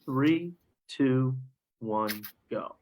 3, 2, 1, go.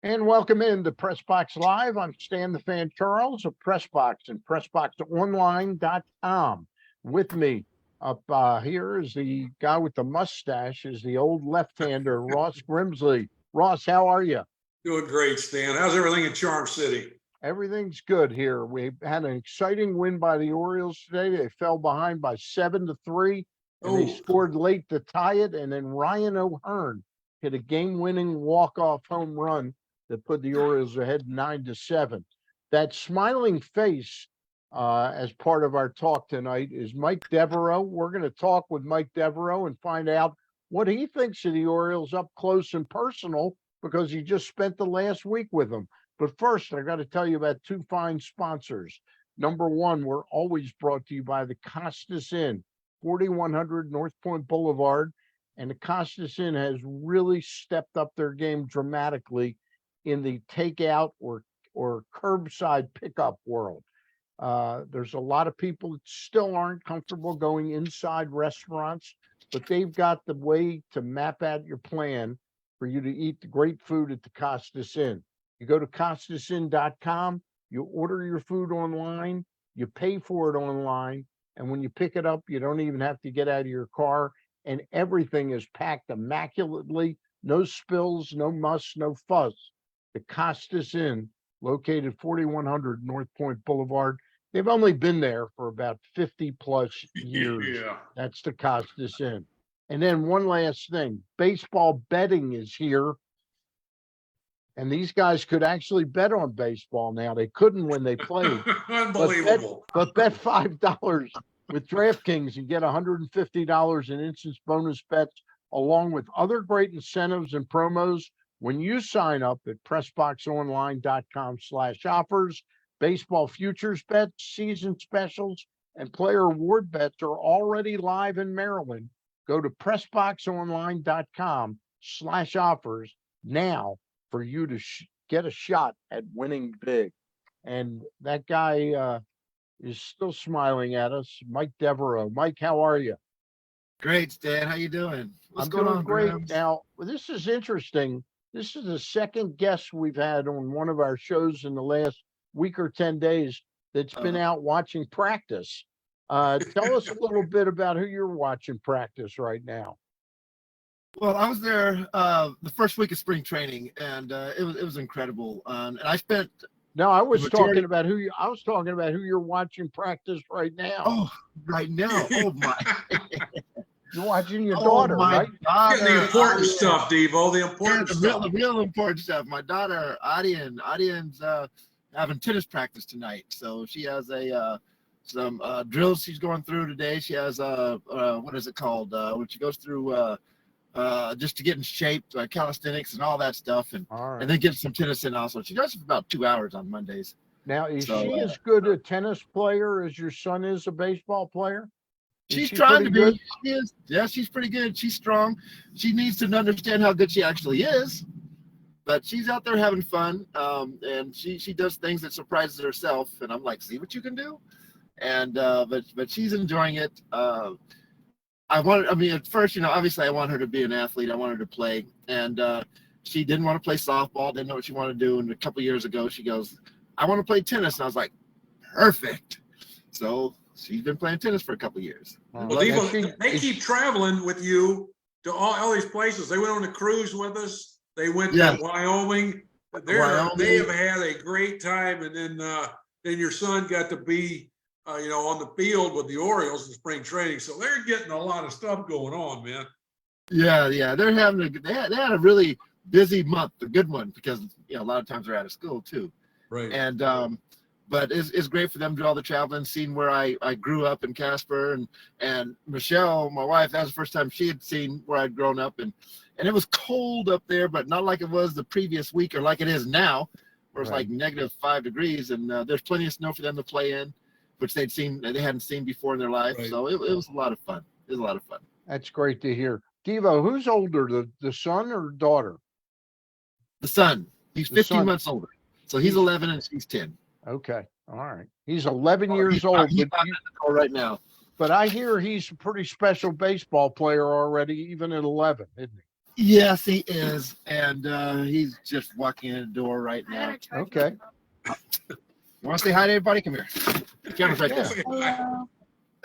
And welcome into PressBox Live. I'm Stan the Fan Charles of PressBox and PressBoxOnline.com. With me up here is the guy with the mustache, is the old left-hander, Ross Grimsley. Ross, how are you? Doing great, Stan. How's everything in Charm City? Everything's good here. We had an exciting win by the Orioles today. They fell behind by 7-3, and they scored late to tie it. And then Ryan O'Hearn hit a game-winning walk-off home run that put the Orioles ahead 9-7. That smiling face, as part of our talk tonight, is Mike Devereaux. We're going to talk with Mike Devereaux and find out what he thinks of the Orioles up close and personal, because he just spent the last week with them. But first, I got to tell you about two fine sponsors. Number one, we're always brought to you by the Costas Inn, 4100 North Point Boulevard. And the Costas Inn has really stepped up their game dramatically in the takeout or curbside pickup world. There's a lot of people that still aren't comfortable going inside restaurants, but they've got the way to map out your plan for you to eat the great food at the Costas Inn. You go to CostasInn.com, you order your food online, you pay for it online, and when you pick it up, you don't even have to get out of your car, and everything is packed immaculately, no spills, no muss, no fuss. The Costas Inn, located 4100 North Point Boulevard. They've only been there for about 50 plus years. Yeah. That's the Costas Inn. And then one last thing, baseball betting is here. And these guys could actually bet on baseball now. They couldn't when they played. Unbelievable. But bet $5 with DraftKings. You get $150 in instant bonus bets, along with other great incentives and promos when you sign up at PressBoxOnline.com/offers. Baseball futures bets, season specials, and player award bets are already live in Maryland. Go to PressBoxOnline.com/offers now for you to get a shot at winning big. And that guy is still smiling at us, Mike Devereaux. Mike, how are you? Great, Stan. How you doing? I'm doing great. Now, this is interesting. This is the second guest we've had on one of our shows in the last week or 10 days that's been out watching practice. Tell us a little bit about who you're watching practice right now. Well, I was there the first week of spring training, and it was incredible. And I spent. No, I was talking about who you're watching practice right now. Oh, right now! Oh my! You're watching your daughter, right? Daughter, the important stuff, Devo. The important stuff. The real important stuff. My daughter, Adian's having tennis practice tonight, so she has some drills she's going through today. She has what is it called? When she goes through just to get in shape, calisthenics and all that stuff, and then get some tennis in also. She does it for about 2 hours on Mondays. Now, is she as good a tennis player as your son is a baseball player? She's trying to be. She is. Yeah, she's pretty good. She's strong. She needs to understand how good she actually is, but she's out there having fun. And she does things that surprises herself. And I'm like, see what you can do. And but she's enjoying it. At first, obviously I want her to be an athlete. I want her to play. And she didn't want to play softball, didn't know what she wanted to do. And a couple of years ago, she goes, I want to play tennis. And I was like, perfect. So she's been playing tennis for a couple of years. Well, Devo, they keep traveling with you to all these places. They went on a cruise with us. They went to Wyoming. They have had a great time. And then your son got to be on the field with the Orioles in spring training. So they're getting a lot of stuff going on, man. Yeah. They're they had a really busy month, a good one, because a lot of times they're out of school too. Right. And but it's great for them to do all the traveling, seeing where I grew up in Casper, and Michelle, my wife, that was the first time she had seen where I'd grown up, and it was cold up there, but not like it was the previous week or like it is now, where it's like -5 degrees, and there's plenty of snow for them to play in, which they hadn't seen before in their life. Right. So it was a lot of fun. It was a lot of fun. That's great to hear. Devo, who's older, the son or daughter? The son. He's 15 months older. So he's 11 and she's 10. Okay. All right. He's 11 years old. He's right now. But I hear he's a pretty special baseball player already, even at 11, isn't Yes, he is, and he's just walking in the door right now. Okay. You want to say hi to everybody? Come here. The camera's right Yeah. there. Hello.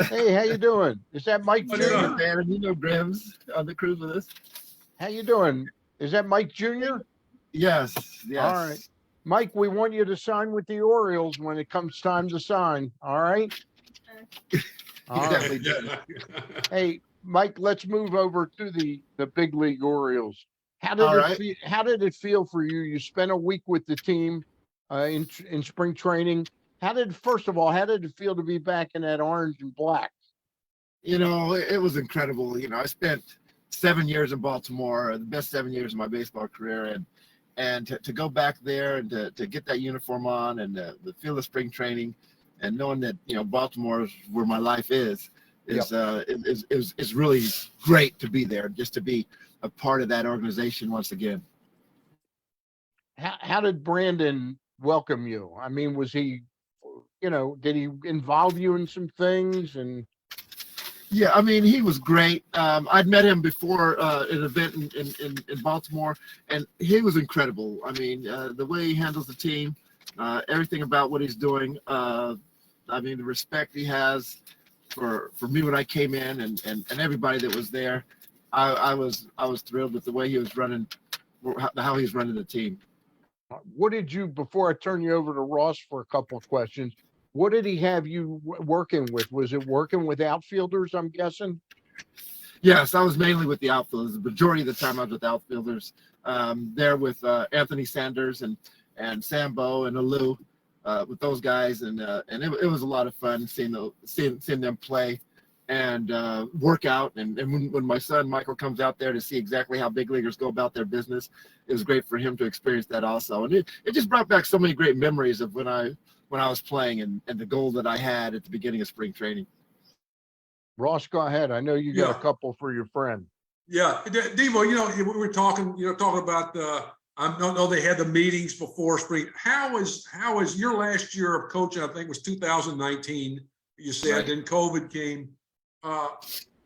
Hey, how you doing? Is that Mike What's up? Jr.? Dan, you know Grims on the cruise with us? How you doing? Is that Mike Jr.? Yes. All right. Mike, we want you to sign with the Orioles when it comes time to sign. All right. All right. Definitely did. Hey, Mike, let's move over to the big league Orioles. How did All it right. feel, how did it feel for you? You spent a week with the team in spring training. First of all, how did it feel to be back in that orange and black? You know, it was incredible. You know, I spent 7 years in Baltimore, the best 7 years of my baseball career, and to go back there and to get that uniform on and the feel of spring training, and knowing that, you know, Baltimore is where my life is really great to be there, just to be a part of that organization once again. How did Brandon welcome you? I mean, was he, you know, did he involve you in some things? And Yeah, I mean, he was great. I'd met him before an event in Baltimore, and he was incredible. I mean, the way he handles the team, everything about what he's doing. I mean, the respect he has for me when I came in, and everybody that was there. I was thrilled with the way he was running, how he's running the team. what did you, before I turn you over to Ross for a couple of questions, what did he have you working with? Was it working with outfielders, I'm guessing? Yes, I was mainly with the outfielders. The majority of the time I was with outfielders. There with Anthony Sanders and Sambo and Alou, with those guys, and it was a lot of fun seeing them play and work out. And when my son Michael comes out there to see exactly how big leaguers go about their business, it was great for him to experience that also. And it just brought back so many great memories of when I was playing and the goal that I had at the beginning of spring training. Ross, go ahead. I know you got a couple for your friend. Yeah, Devo, you know, we were talking about I don't know, they had the meetings before spring. How was your last year of coaching? I think was 2019. You said, Right. Then COVID came.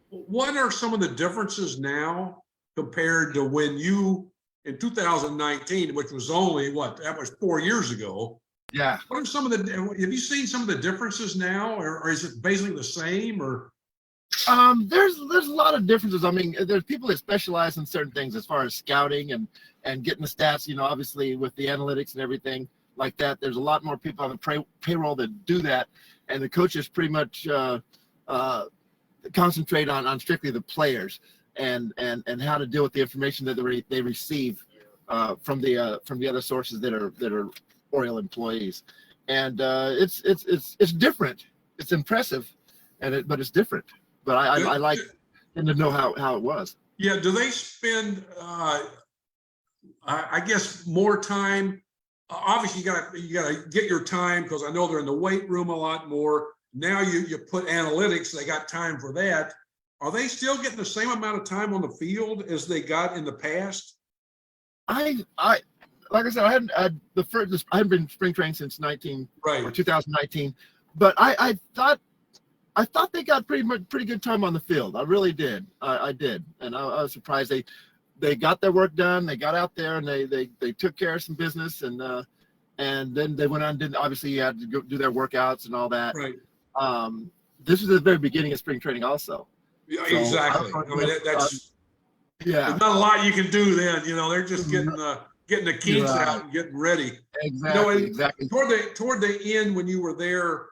What are some of the differences now compared to when you in 2019, which was only that was 4 years ago? Yeah. What are some of the? Have you seen some of the differences now, or is it basically the same? Or There's a lot of differences. I mean, there's people that specialize in certain things as far as scouting and getting the stats, you know, obviously with the analytics and everything like that. There's a lot more people on the payroll that do that. And the coaches pretty much concentrate on strictly the players and how to deal with the information that they receive from the other sources that are Oriole employees. And it's different. It's impressive, but it's different. But I like them to know how it was. yeah, do they spend? I guess more time. Obviously, you gotta get your time, because I know they're in the weight room a lot more. Now you put analytics. They got time for that. Are they still getting the same amount of time on the field as they got in the past? I like I said, I hadn't been spring training since 2019, but I thought they got pretty good time on the field. I really did. I did, and I was surprised they got their work done. They got out there and they took care of some business, and then they went on. Obviously, you had to go do their workouts and all that. Right. This is the very beginning of spring training, also. Yeah, So, exactly. I mean, that's yeah. there's not a lot you can do then. You know, they're just getting the kinks Right. out and getting ready. Exactly. Exactly. Toward the end, when you were there,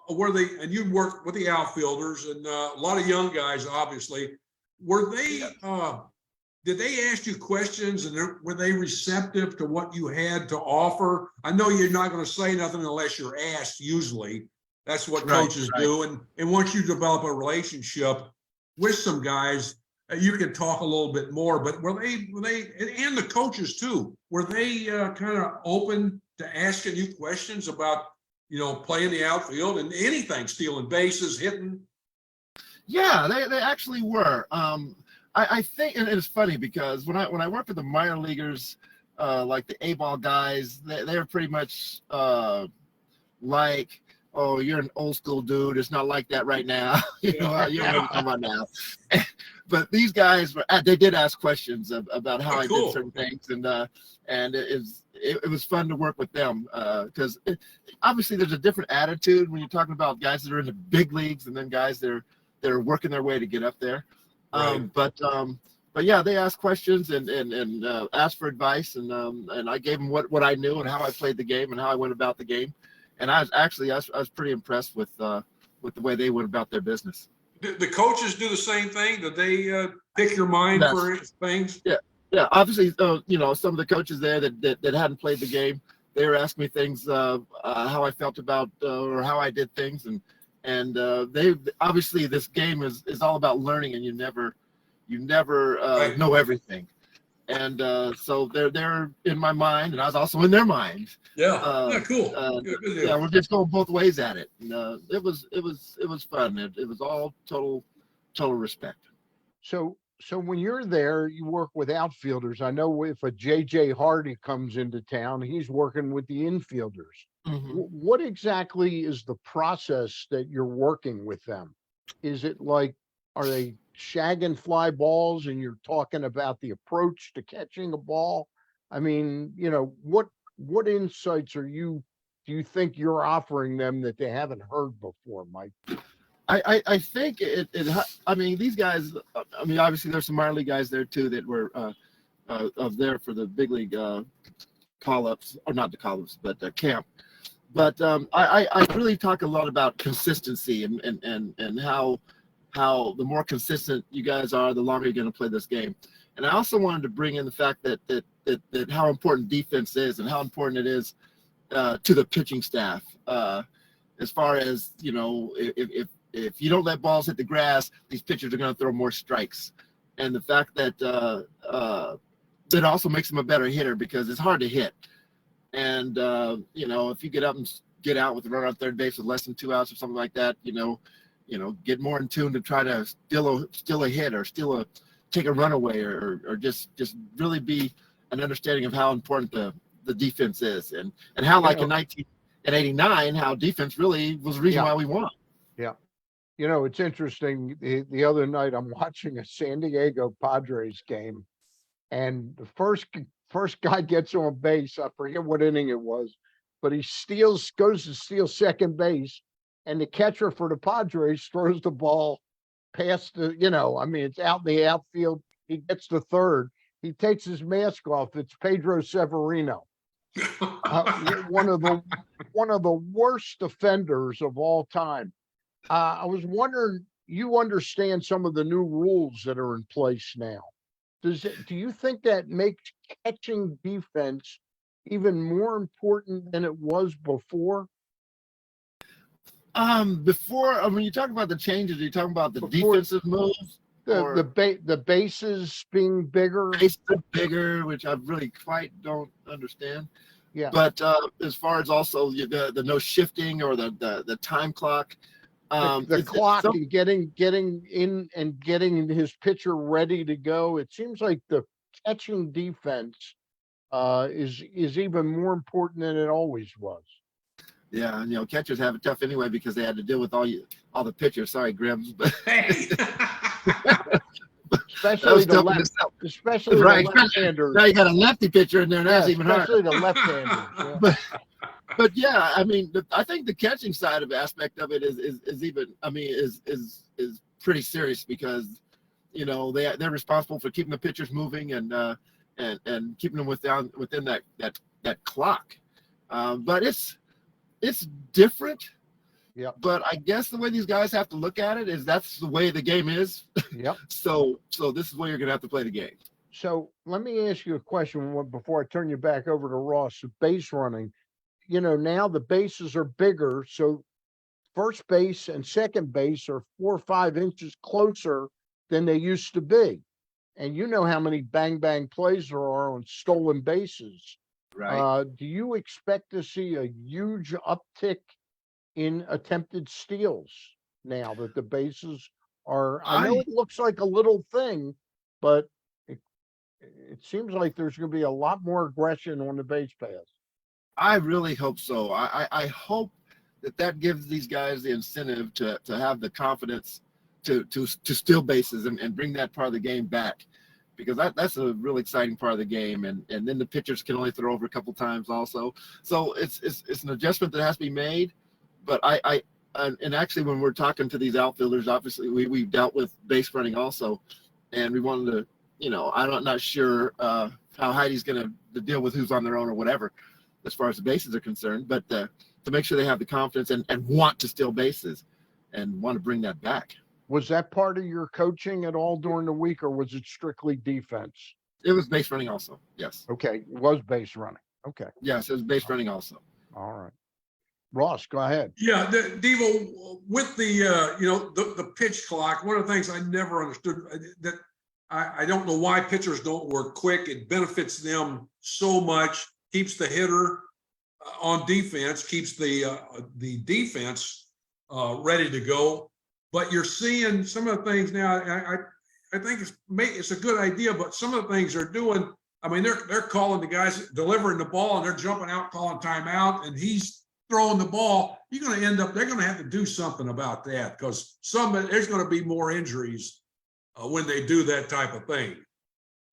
and you worked with the outfielders and a lot of young guys, obviously, were they? Did they ask you questions, and were they receptive to what you had to offer? I know you're not going to say nothing unless you're asked. Usually, that's what coaches do. And once you develop a relationship with some guys, you can talk a little bit more. But were they, and the coaches too, were they kind of open to asking you questions about, you know, playing the outfield and anything, stealing bases, hitting? Yeah, they actually were. I think, and it's funny because when I worked with the minor leaguers, like the A-ball guys, they're pretty much like, oh, you're an old school dude. It's not like that right now. You know what I'm talking about now. but these guys they did ask questions about how I cool. did certain things, and it was fun to work with them because obviously there's a different attitude when you're talking about guys that are in the big leagues and then guys that are working their way to get up there. Right. But yeah, they asked questions and asked for advice, and I gave them what I knew and how I played the game and how I went about the game, and I was pretty impressed with the way they went about their business. Did the coaches do the same thing? Did they pick your mind for things? Yeah. Obviously, some of the coaches there that hadn't played the game, they were asking me things how I felt about or how I did things, and they obviously this game is all about learning, and you never Right. know everything, and so they're in my mind, and I was also in their mind. Yeah. Cool. Good deal. Yeah, we're just going both ways at it. And, it was fun. It was all total respect. So when you're there, you work with outfielders. I know if a JJ Hardy comes into town, he's working with the infielders. Mm-hmm. What exactly is the process that you're working with them? Is it like, are they shagging fly balls and you're talking about the approach to catching a ball? I mean, what insights do you think you're offering them that they haven't heard before, Mike? I think I mean, these guys, I mean, obviously there's some minor league guys there too that were there for the big league call-ups, or not the call-ups, but camp. But I really talk a lot about consistency and how the more consistent you guys are, the longer you're going to play this game. And I also wanted to bring in the fact that how important defense is and how important it is to the pitching staff. As far as, if you don't let balls hit the grass, these pitchers are going to throw more strikes. And the fact that that also makes them a better hitter because it's hard to hit. And, if you get up and get out with a runner on third base with less than 2 outs or something like that, get more in tune to try to steal a hit or take a runaway or just really be an understanding of how important the defense is and how like in 1989, how defense really was the reason why we won. Yeah. It's interesting. The other night I'm watching a San Diego Padres game, and the first guy gets on base. I forget what inning it was, but he goes to steal second base, and the catcher for the Padres throws the ball past it's out in the outfield. He gets to third. He takes his mask off. It's Pedro Severino, one of the worst offenders of all time. I was wondering, you understand some of the new rules that are in place now. Do you think that makes catching defense even more important than it was before? Before, when you talk about the changes, you're talking about the defensive moves? The bases being bigger? Bases are bigger, which I really quite don't understand. Yeah. But as far as also the no shifting or the time clock, the clock and getting in and getting his pitcher ready to go. It seems like the catching defense is even more important than it always was. Yeah, and catchers have it tough anyway because they had to deal with all the pitchers. Sorry, Grims, but especially the left-handers. Now you got a lefty pitcher in there, and that's even harder. Especially the left-handers. Yeah. But yeah, I mean, I think the catching side of aspect of it is pretty serious because they're responsible for keeping the pitchers moving and keeping them within that clock. But it's different. Yeah. But I guess the way these guys have to look at it is that's the way the game is. Yep. So this is where you're gonna have to play the game. So let me ask you a question before I turn you back over to Ross. Base running. Now the bases are bigger, so first base and second base are 4 or 5 inches closer than they used to be. And you know how many bang bang plays there are on stolen bases. Right. Do you expect to see a huge uptick in attempted steals now that the bases are? I know it looks like a little thing, but it seems like there's going to be a lot more aggression on the base paths. I really hope so. I hope that gives these guys the incentive to have the confidence to steal bases and bring that part of the game back, because that's a really exciting part of the game. And then the pitchers can only throw over a couple times also. So it's an adjustment that has to be made. But and actually when we're talking to these outfielders, obviously we've dealt with base running also, and we wanted to, I'm not sure how Heidi's going to deal with who's on their own or whatever, as far as the bases are concerned, but to make sure they have the confidence and want to steal bases and want to bring that back. Was that part of your coaching at all during the week, or was it strictly defense? It was base running also. Yes. Okay. It was base running. Okay. Yes, it was base running also. All right. Ross, go ahead. Yeah, Devo, with the pitch clock, one of the things I never understood, that I don't know why pitchers don't work quick. It benefits them so much, keeps the hitter on defense, keeps the defense ready to go. But you're seeing some of the things now. I think it's a good idea, but some of the things they're doing. I mean, they're calling the guys delivering the ball, and they're jumping out, calling timeout, and he's throwing the ball. You're going to end up. They're going to have to do something about that, because there's going to be more injuries when they do that type of thing.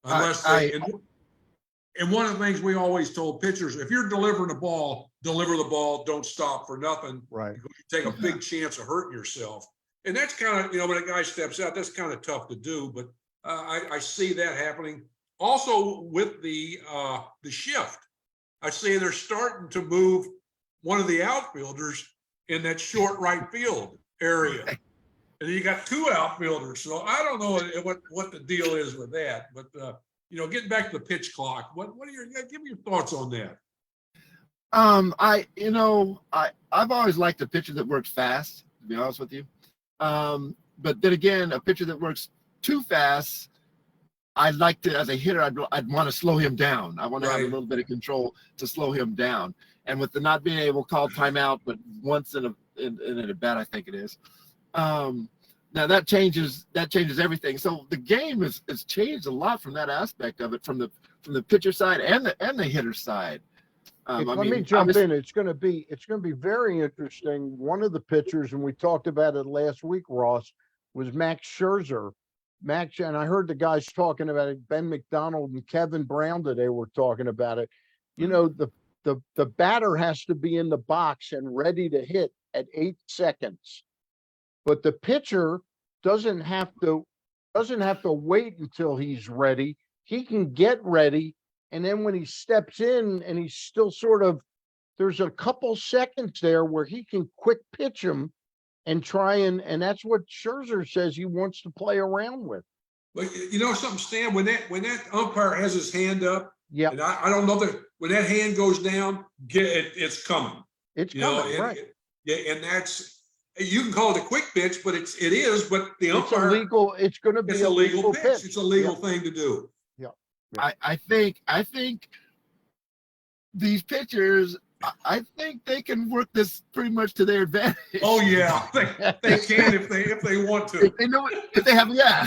Unless and one of the things we always told pitchers: if you're delivering the ball, deliver the ball. Don't stop for nothing. Right. Because you take a big chance of hurting yourself. And that's kind of, when a guy steps out, that's kind of tough to do, but I see that happening. Also with the shift, I see they're starting to move one of the outfielders in that short right field area. And then you got two outfielders. So I don't know what the deal is with that, but getting back to the pitch clock, give me your thoughts on that. I've always liked a pitcher that works fast, to be honest with you. But then again, a pitcher that works too fast, I'd like to, as a hitter, I'd want to slow him down. I want to have a little bit of control to slow him down. And with the not being able to call timeout, but once in a bat, I think it is. Now that changes everything. So the game has changed a lot from that aspect of it, from the pitcher side and the hitter side. Let me jump in. It's going to be very interesting. One of the pitchers, and we talked about it last week, Ross, was Max Scherzer. And I heard the guys talking about it. Ben McDonald and Kevin Brown today were talking about it. The batter has to be in the box and ready to hit at 8 seconds, but the pitcher doesn't have to wait until he's ready. He can get ready. And then when he steps in and he's still there's a couple seconds there where he can quick pitch him and try and that's what Scherzer says he wants to play around with. But something, Stan, when that umpire has his hand up, yeah, and I don't know that when that hand goes down, it's coming. It's coming, right? And that's, you can call it a quick pitch, but it is. But the umpire, it's going to be a legal pitch. It's a legal thing to do. I think these pitchers, I think they can work this pretty much to their advantage. Oh yeah, they can if they want to. If they know it, if they have, yeah.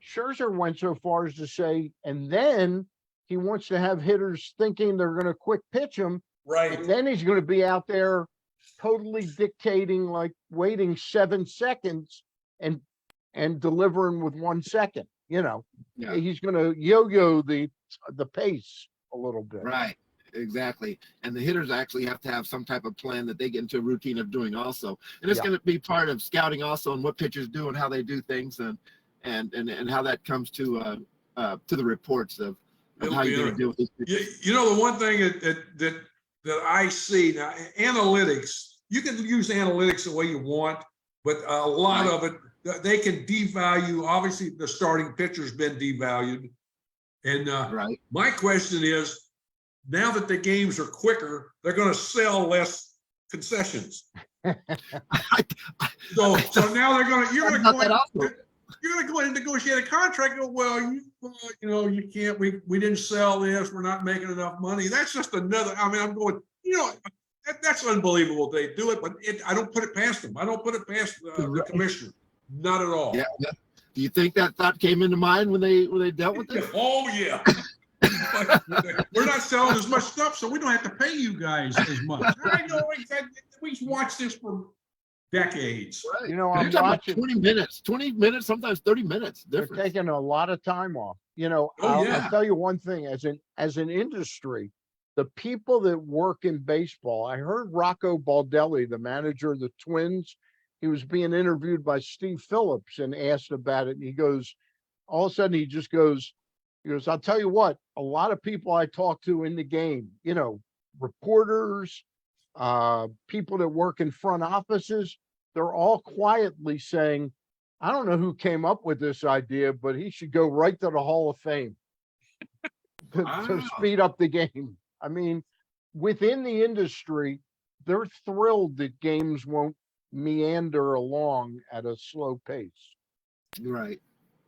Scherzer went so far as to say, and then he wants to have hitters thinking they're going to quick pitch him, right? And then he's going to be out there totally dictating, like waiting 7 seconds and delivering with 1 second. He's going to yo-yo the pace a little bit. Right, exactly. And the hitters actually have to have some type of plan that they get into a routine of doing also. And it's going to be part of scouting also, and what pitchers do and how they do things, and how that comes to the reports of how you're going to deal with this. The one thing that I see now, analytics, you can use analytics the way you want, but a lot of it, they can devalue. Obviously, the starting pitcher's been devalued. And my question is, now that the games are quicker, they're going to sell less concessions. So now you're going to go in and negotiate a contract. You can't. We didn't sell this. We're not making enough money. That's just another. I mean, I'm going. That's unbelievable. They do it, but I don't put it past them. I don't put it past the commissioner. Not at all. Yeah. Do you think that thought came into mind when they dealt with it? Oh yeah. We're not selling as much stuff, so we don't have to pay you guys as much. I know. We watched this for decades. Right. You know, And I'm you're talking about watching. 20 minutes, sometimes 30 minutes They're difference. taking a lot of time off. You know, Oh, yeah. I'll tell you one thing, as an industry, the people that work in baseball, I heard Rocco Baldelli, the manager of the Twins, he was being interviewed by Steve Phillips and asked about it. And he goes, all of a sudden he just goes, I'll tell you what, a lot of people I talk to in the game, you know, reporters, people that work in front offices, they're all quietly saying, I don't know who came up with this idea, but he should go right to the Hall of Fame to Wow. speed up the game. I mean, within the industry, they're thrilled that games won't meander along at a slow pace. Right.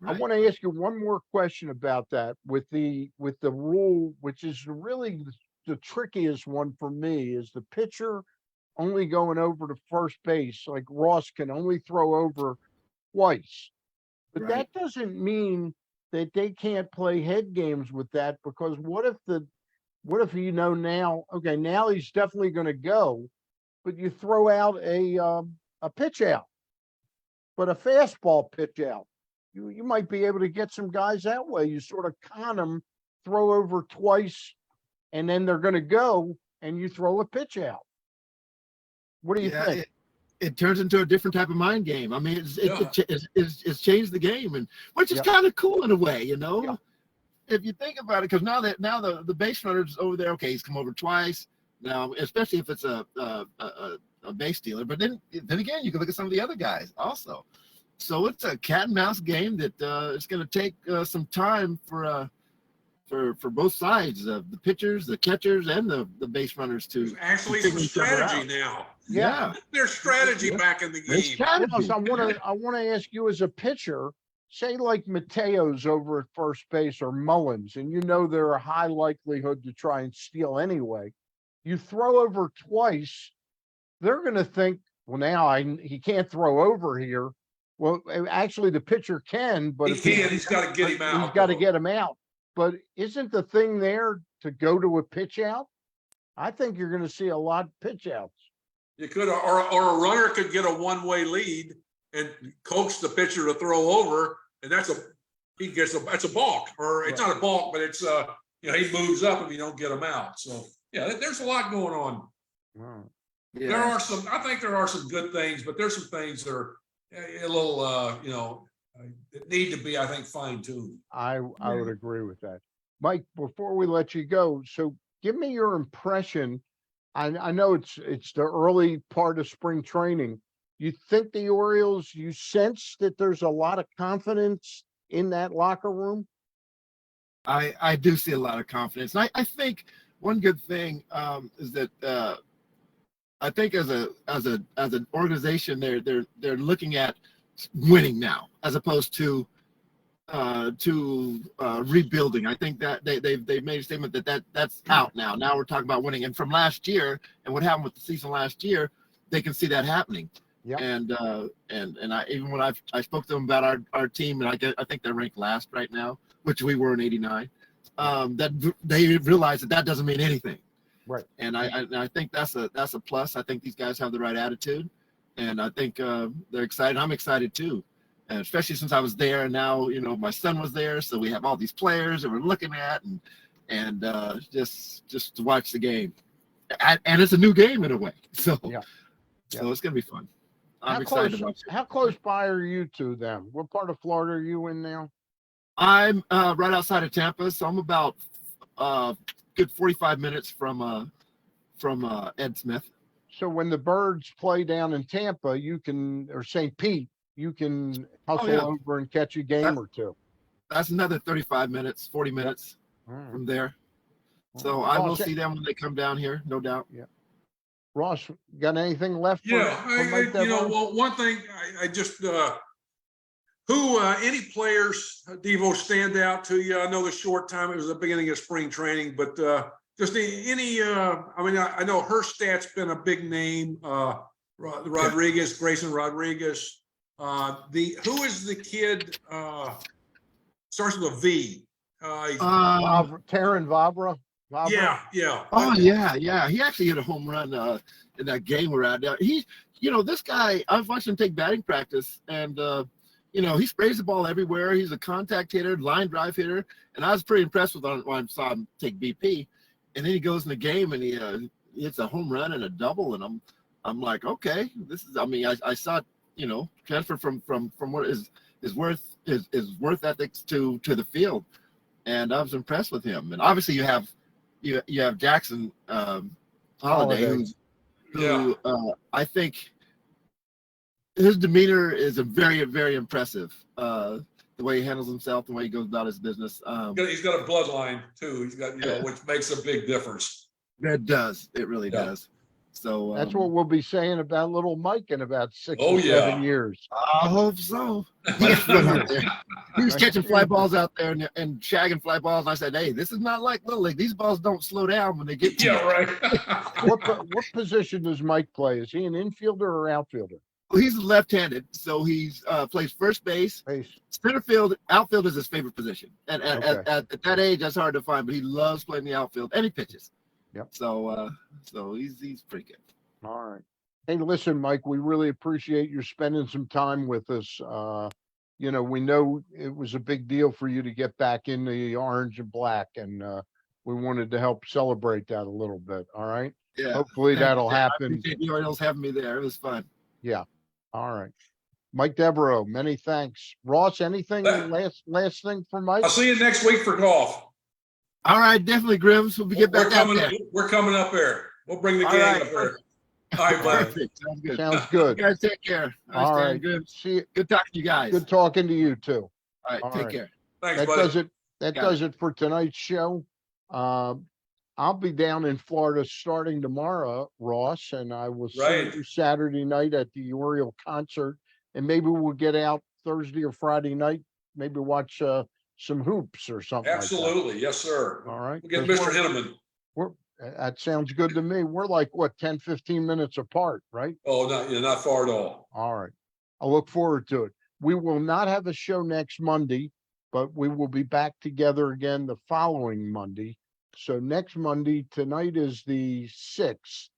I want to ask you one more question about that with the rule, which is really the trickiest one for me, is the pitcher only going over to first base. Like Ross can only throw over twice, but Right. that doesn't mean that they can't play head games with that, because what if you know now, okay, now he's definitely going to go, but you throw out a pitch out, but a fastball pitch out. You might be able to get some guys that way. You sort of con them, throw over twice, and then they're going to go, and you throw a pitch out. What do you think? It turns into a different type of mind game. I mean, it's changed the game, and which is kind of cool in a way, you know. Yeah. If you think about it, because now the base runner's over there. Okay, he's come over twice now, especially if it's a base stealer. But then again, you can look at some of the other guys also. So it's a cat and mouse game that it's going to take some time for both sides, the pitchers, the catchers, and the base runners to. There's actually figure some each other out. strategy now. Yeah. There's strategy back in the There's game. strategy. Ross, I want to ask you as a pitcher, say like Mateo's over at first base or Mullins, and you know they're a high likelihood to try and steal anyway. You throw over twice, they're going to think, well, now he can't throw over here. Well, actually, the pitcher can, but He's got to get him out. he's got to get him out. But isn't the thing there to go to a pitch out? I think you're going to see a lot of pitch outs. You could, or a runner could get a one-way lead and coax the pitcher to throw over, and that's a balk, or it's not a balk, but it's he moves up if you don't get him out. So yeah, there's a lot going on. Wow. Yeah. I think there are some good things, but there's some things that are a little that need to be, I think, fine-tuned. I would agree with that. Mike, before we let you go, so give me your impression. I know it's the early part of spring training. You think the Orioles, you sense that there's a lot of confidence in that locker room? I do see a lot of confidence. And I think one good thing is that I think as an organization, they're looking at winning now as opposed to rebuilding. I think that they've made a statement that's out now. Now we're talking about winning. And from last year and what happened with the season last year, they can see that happening. Yeah. And I even when I spoke to them about our team, and I think they're ranked last right now, which we were in '89. That they realize that doesn't mean anything. Right. And I think that's a plus. I think these guys have the right attitude, and I think they're excited. I'm excited too, and especially since I was there, and now my son was there, so we have all these players that we're looking at, and just to watch the game, and it's a new game in a way. So so it's gonna be fun. I'm excited about it. How close by are you to them? What part of Florida are you in now? I'm right outside of Tampa, so I'm about good 45 minutes from Ed Smith. So when the Birds play down in Tampa, or St. Pete, you can hustle over and catch a game or two. That's another 35 minutes, 40 minutes from there. So I will see them when they come down here, no doubt. Yeah. Ross, got anything left? Yeah, one thing I just any players, Devo, stand out to you? I know the short time, it was the beginning of spring training, but just any, I know Herstat's been a big name, Rodriguez, Grayson Rodriguez. Who is the kid, starts with a V? Taron Vavra. Yeah. Oh, yeah. He actually hit a home run in that game we're at. this guy, I've watched him take batting practice, and he sprays the ball everywhere. He's a contact hitter, line drive hitter, and I was pretty impressed with when I saw him take BP. And then he goes in the game and he hits a home run and a double, and I'm like, okay, this is. I mean, I saw transfer from what is worth ethics to the field, and I was impressed with him. And obviously, you have Jackson Holiday, who I think his demeanor is a very, very impressive. The way he handles himself, the way he goes about his business. He's got a bloodline too. He's got which makes a big difference. It does. It really does. So That's what we'll be saying about little Mike in about 6 Oh, or yeah. 7 years. I hope so. He was catching fly balls out there and shagging fly balls. And I said, hey, this is not like Little League. These balls don't slow down when they get to you. Right. What position does Mike play? Is he an infielder or outfielder? Well, he's left-handed, so he's plays first base, center field, outfield is his favorite position. And at that age, that's hard to find, but he loves playing the outfield, and he pitches. Yep. So he's pretty good. All right. Hey, listen, Mike, we really appreciate you spending some time with us. We know it was a big deal for you to get back in the orange and black, and we wanted to help celebrate that a little bit. All right. Yeah. Hopefully that'll happen. I appreciate the Orioles having me there. It was fun. Yeah. All right. Mike Devereaux, many thanks. Ross, anything last thing for Mike? I'll see you next week for golf. All right, definitely, Grims. We'll get back out there. We're coming up there. We'll bring the gang up there. All right, buddy. Perfect. Sounds good. Sounds good. You guys take care. All right. Good. See you. Good talking to you guys. Good talking to you too. All right. Take care. Thanks, That buddy. does it. That does it for tonight's show. I'll be down in Florida starting tomorrow, Ross, and I will see you Saturday night at the Oriole concert, and maybe we'll get out Thursday or Friday night, maybe watch some hoops or something. Absolutely. Like Yes, sir. All right. We'll get Mr. Hinneman. That sounds good to me. We're like, 10, 15 minutes apart, right? Oh, not far at all. All right. I look forward to it. We will not have a show next Monday, but we will be back together again the following Monday. So next Monday, tonight is the 6th.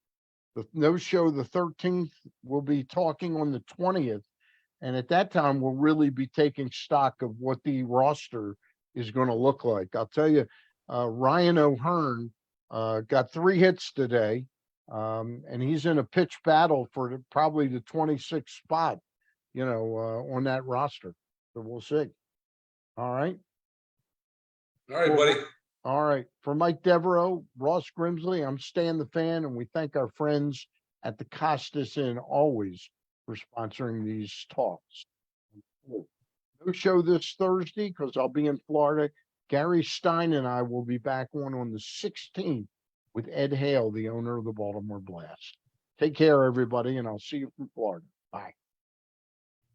No show the 13th. We'll be talking on the 20th. And at that time, we'll really be taking stock of what the roster is going to look like. I'll tell you, Ryan O'Hearn got 3 hits today, and he's in a pitch battle for probably the 26th spot, on that roster. So we'll see. All right. All right, buddy. All right. For Mike Devereaux, Ross Grimsley, I'm Stan the Fan, and we thank our friends at the Costas Inn always for sponsoring these talks. No show this Thursday because I'll be in Florida. Gary Stein and I will be back on the 16th with Ed Hale, the owner of the Baltimore Blast. Take care, everybody, and I'll see you from Florida. Bye.